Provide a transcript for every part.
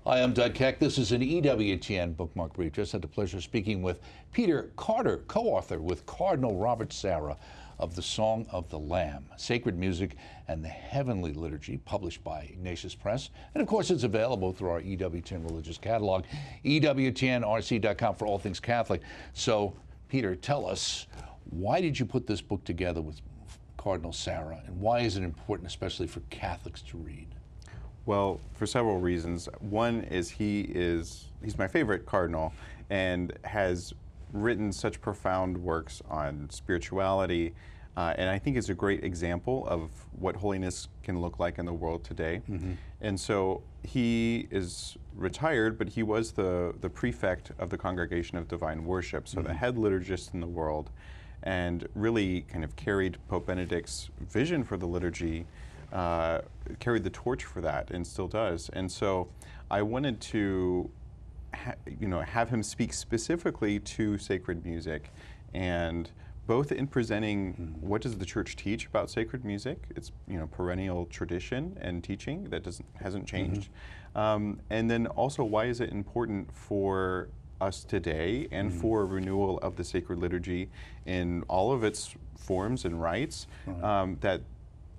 Hi, I'm Doug Keck. This is an EWTN Bookmark Brief. Just had the pleasure of speaking with Peter Carter, co-author with Cardinal Sarah of The Song of the Lamb, Sacred Music and the Heavenly Liturgy, published by Ignatius Press. And of course, it's available through our EWTN religious catalog, EWTNRC.com for all things Catholic. So, Peter, tell us, why did you put this book together with Cardinal Sarah, and why is it important, especially for Catholics, to read? Well, for several reasons. One is he's my favorite cardinal and has written such profound works on spirituality, and I think is a great example of what holiness can look like in the world today. Mm-hmm. And so he is retired, but he was the prefect of the Congregation of Divine Worship, so the head liturgist in the world, and really kind of carried Pope Benedict's vision for the liturgy, carried the torch for that, and still does. And so I wanted to have him speak specifically to sacred music, and both in presenting what does the church teach about sacred music. It's perennial tradition and teaching that hasn't changed, and then also why is it important for us today and for renewal of the sacred liturgy in all of its forms and rites, that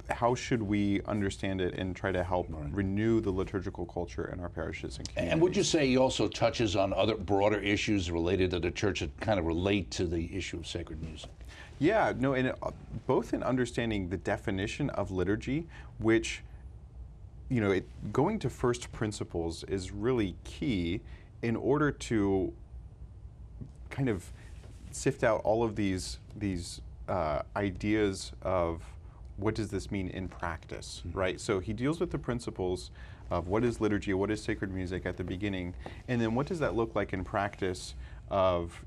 how should we understand it and try to help renew the liturgical culture in our parishes and communities. And would you say he also touches on other broader issues related to the church that kind of relate to the issue of sacred music? Yeah, no, and both in understanding the definition of liturgy, which, going to first principles is really key in order to kind of sift out all of these ideas of what does this mean in practice, right? So he deals with the principles of what is liturgy, what is sacred music at the beginning, and then what does that look like in practice of,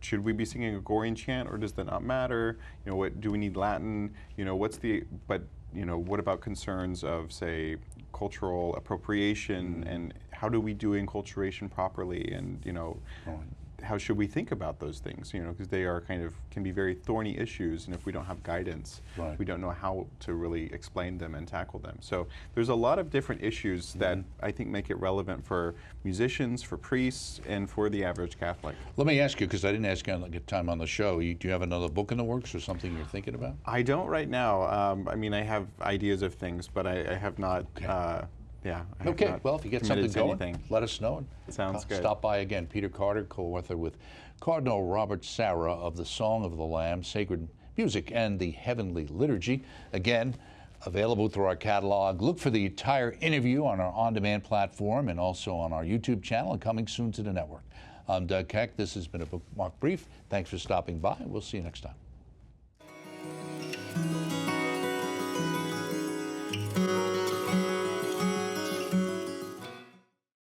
should we be singing a Gregorian chant or does that not matter? What do we need Latin? What about concerns of, say, cultural appropriation, and how do we do enculturation properly, and how should we think about those things? Because they are can be very thorny issues, and if we don't have guidance, we don't know how to really explain them and tackle them. So there's a lot of different issues that I think make it relevant for musicians, for priests, and for the average Catholic. Let me ask you, because I didn't ask you on the time on the show, do you have another book in the works or something you're thinking about? I don't right now. I have ideas of things, but I have not. Okay. Well, if you get something going, let us know. It sounds good. Stop by again. Peter Carter, co-author with Cardinal Sarah of The Song of the Lamb, Sacred Music and the Heavenly Liturgy. Again, available through our catalog. Look for the entire interview on our on-demand platform and also on our YouTube channel, and coming soon to the network. I'm Doug Keck. This has been a Bookmark Brief. Thanks for stopping by. We'll see you next time.